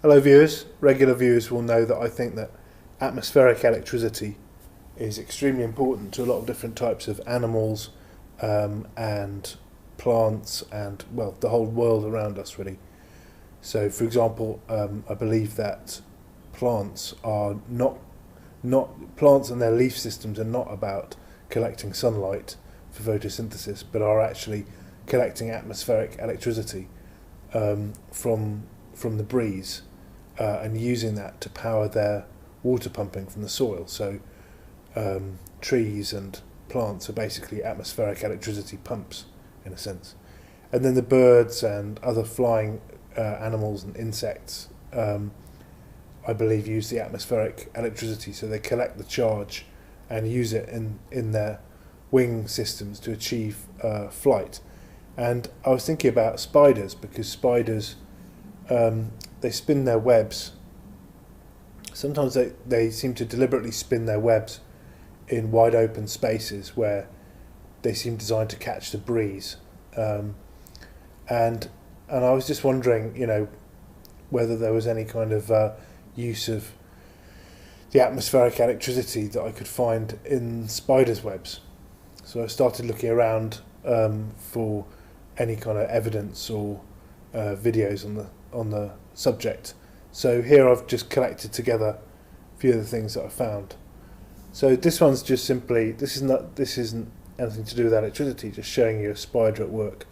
Hello viewers, regular viewers will know that I think that atmospheric electricity is extremely important to a lot of different types of animals and plants and, well, the whole world around us really. So for example, I believe that plants are not plants and their leaf systems are not about collecting sunlight for photosynthesis, but are actually collecting atmospheric electricity from the breeze and using that to power their water pumping from the soil. So trees and plants are basically atmospheric electricity pumps in a sense. And then the birds and other flying animals and insects I believe use the atmospheric electricity, so they collect the charge and use it in their wing systems to achieve flight. And I was thinking about spiders, because spiders they spin their webs. Sometimes they seem to deliberately spin their webs in wide open spaces where they seem designed to catch the breeze. And I was just wondering, whether there was any kind of use of the atmospheric electricity that I could find in spiders' webs. So I started looking around for any kind of evidence or videos on the subject. So here I've just collected together a few of the things that I found. So this one's just simply, this isn't anything to do with electricity, just showing you a spider at work.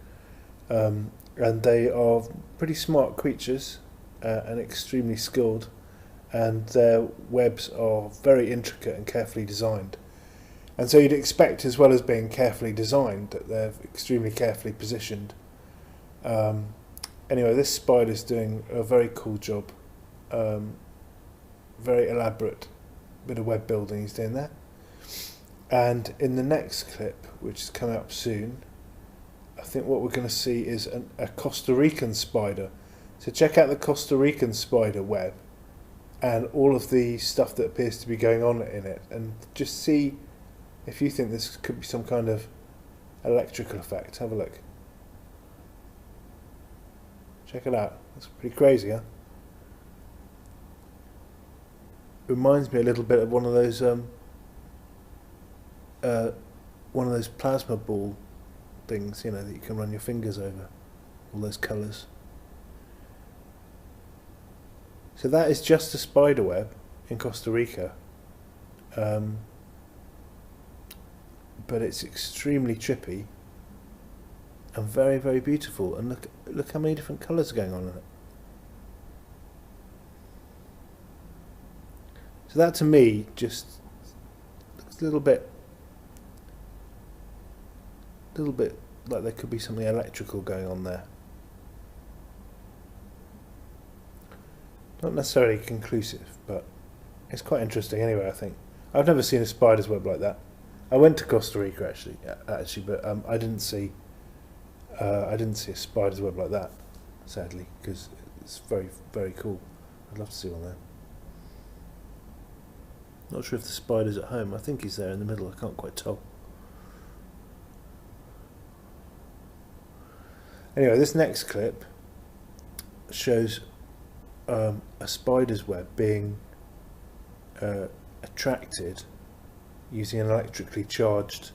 And they are pretty smart creatures and extremely skilled, and their webs are very intricate and carefully designed. And so you'd expect, as well as being carefully designed, that they're extremely carefully positioned. Anyway, this spider's doing a very cool job. Very elaborate bit of web building he's doing there. And in the next clip, which is coming up soon, I think what we're going to see is a Costa Rican spider. So check out the Costa Rican spider web and all of the stuff that appears to be going on in it, and just see if you think this could be some kind of electrical effect. Have a look. Check it out. That's pretty crazy, huh? Reminds me a little bit of one of those plasma ball things, that you can run your fingers over, all those colours. So that is just a spider web in Costa Rica, but it's extremely trippy and very, very beautiful. And look how many different colours are going on in it. So that to me just looks a little bit like there could be something electrical going on there. Not necessarily conclusive, but it's quite interesting anyway, I think. I've never seen a spider's web like that. I went to Costa Rica actually, but I didn't see a spider's web like that, sadly, because it's very, very cool. I'd love to see one there. Not sure if the spider's at home. I think he's there in the middle. I can't quite tell. Anyway, this next clip shows a spider's web being attracted using an electrically charged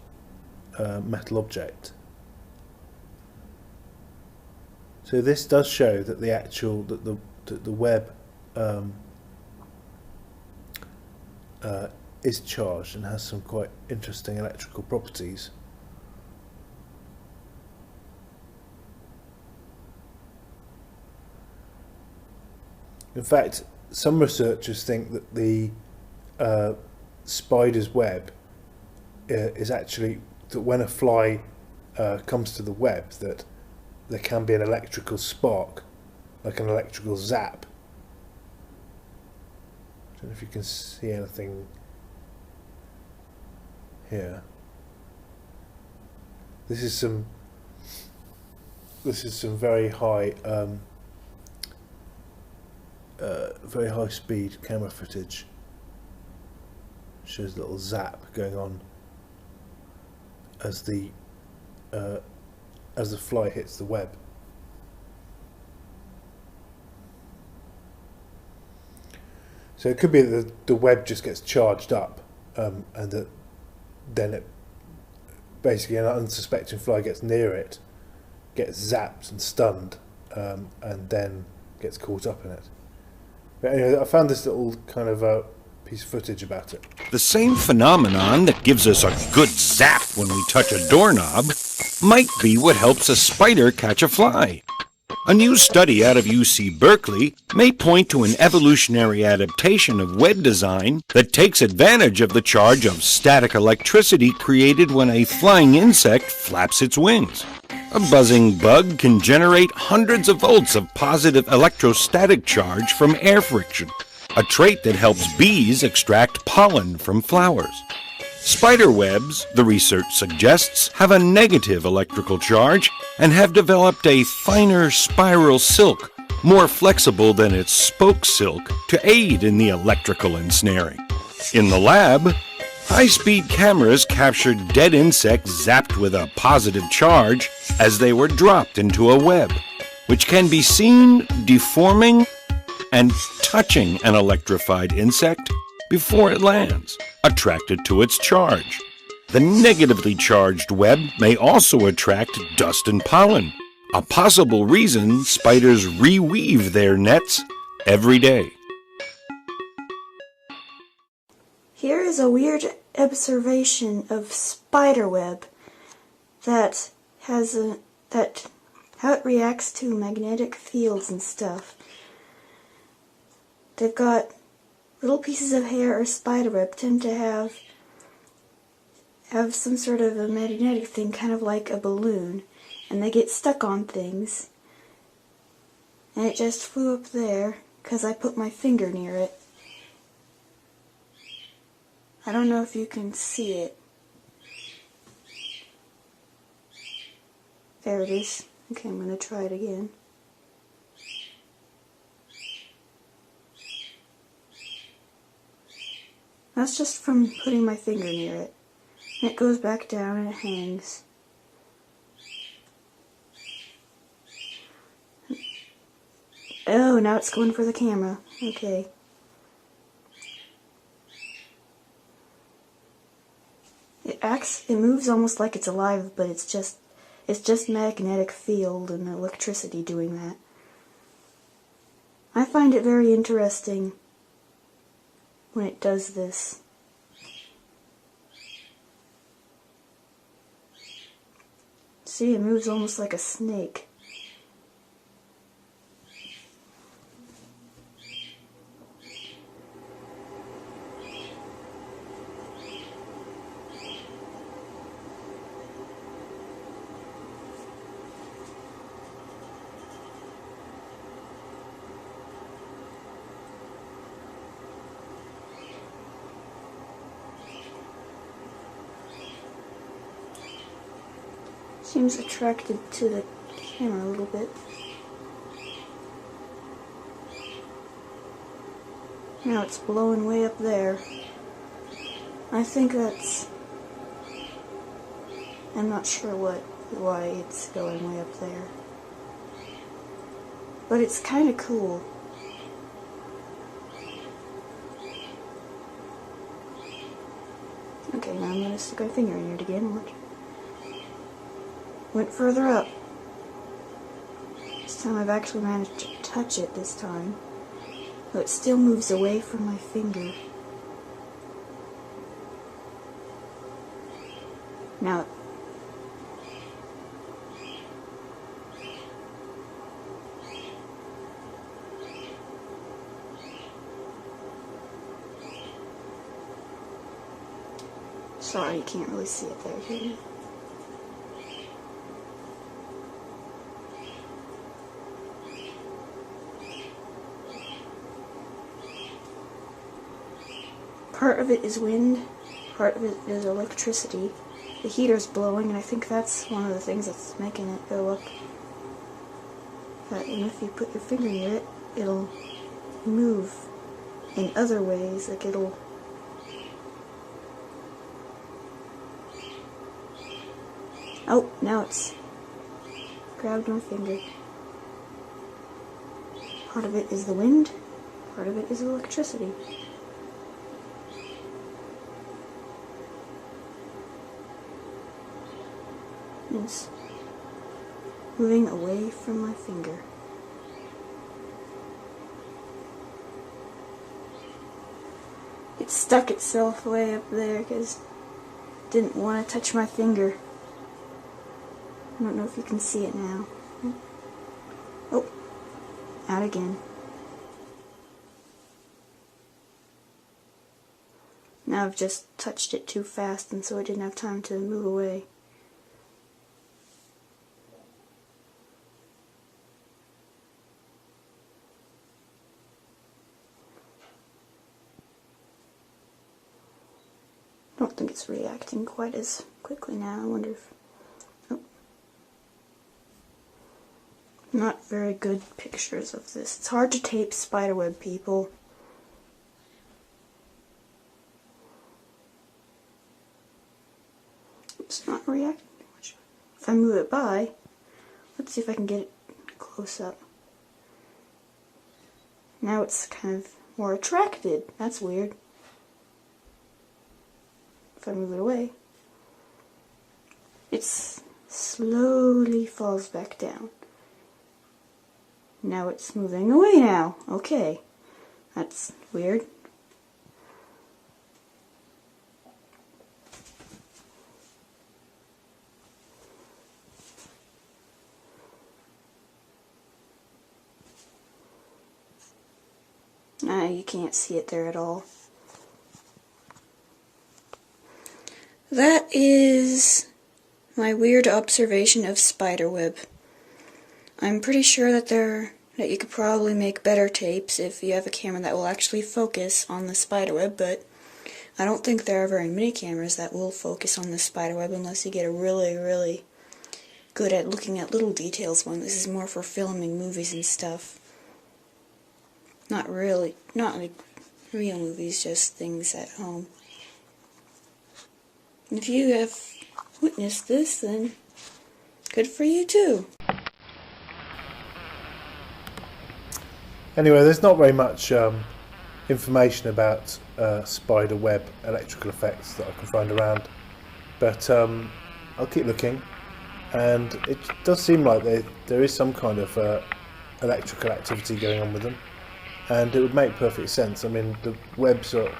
metal object. So this does show that the web is charged and has some quite interesting electrical properties. In fact, some researchers think that the spider's web is actually, that when a fly comes to the web, that there can be an electrical spark, like an electrical zap. I don't know if you can see anything here. This is some very high speed camera footage. Shows a little zap going on as the fly hits the web. So it could be that the web just gets charged up, and that then it basically an unsuspecting fly gets near it, gets zapped and stunned, and then gets caught up in it. But anyway, I found this little kind of piece of footage about it. The same phenomenon that gives us a good zap when we touch a doorknob might be what helps a spider catch a fly. A new study out of UC Berkeley may point to an evolutionary adaptation of web design that takes advantage of the charge of static electricity created when a flying insect flaps its wings. A buzzing bug can generate hundreds of volts of positive electrostatic charge from air friction, a trait that helps bees extract pollen from flowers. Spider webs, the research suggests, have a negative electrical charge and have developed a finer spiral silk, more flexible than its spoke silk, to aid in the electrical ensnaring. In the lab, high-speed cameras captured dead insects zapped with a positive charge as they were dropped into a web, which can be seen deforming and touching an electrified insect before it lands, attracted to its charge. The negatively charged web may also attract dust and pollen, a possible reason spiders reweave their nets every day. Here is a weird observation of spiderweb that how it reacts to magnetic fields and stuff. They've got little pieces of hair or spiderweb tend to have some sort of a magnetic thing, kind of like a balloon, and they get stuck on things. And it just flew up there because I put my finger near it. I don't know if you can see it. There it is. Okay, I'm going to try it again. That's just from putting my finger near it. And it goes back down and it hangs. Oh, now it's going for the camera. Okay. It moves almost like it's alive, but it's just magnetic field and electricity doing that. I find it very interesting when it does this. See, it moves almost like a snake. Seems attracted to the camera a little bit. Now it's blowing way up there. I think I'm not sure why it's going way up there. But it's kind of cool. Okay, now I'm going to stick my finger in it again. Watch. Went further up. This time I've actually managed to touch it this time. Though it still moves away from my finger. Now, sorry, you can't really see it there, can you? Part of it is wind, part of it is electricity. The heater's blowing, and I think that's one of the things that's making it go up. And if you put your finger near it, it'll move in other ways, like it'll... Oh, now it's grabbed my finger. Part of it is the wind, part of it is electricity. It's moving away from my finger. It stuck itself way up there because it didn't want to touch my finger. I don't know if you can see it now. Oh, out again. Now I've just touched it too fast, and so I didn't have time to move away. I don't think it's reacting quite as quickly now. I wonder if... Oh. Not very good pictures of this. It's hard to tape spiderweb, people. It's not reacting much. If I move it by, let's see if I can get it close up. Now it's kind of more attracted. That's weird. If I move it away, it slowly falls back down. Now it's moving away now. Okay, that's weird. You can't see it there at all. That is my weird observation of spiderweb. I'm pretty sure that you could probably make better tapes if you have a camera that will actually focus on the spiderweb, but I don't think there are very many cameras that will focus on the spiderweb unless you get a really good at looking at little details one. This is more for filming movies and stuff. Not like real movies, just things at home. And if you have witnessed this, then good for you too. Anyway, there's not very much information about spider web electrical effects that I can find around, but I'll keep looking, and it does seem like there is some kind of electrical activity going on with them, and it would make perfect sense. I mean, the webs are,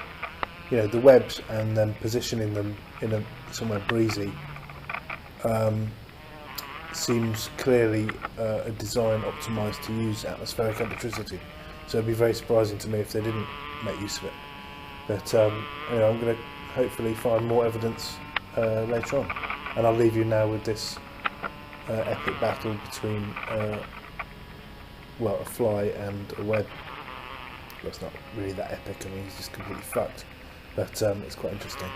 the webs and then positioning them in somewhere breezy seems clearly a design optimised to use atmospheric electricity. So it'd be very surprising to me if they didn't make use of it. But I'm going to hopefully find more evidence later on. And I'll leave you now with this epic battle between a fly and a web. Well, it's not really that epic. I mean, he's just completely fucked. But it's quite interesting.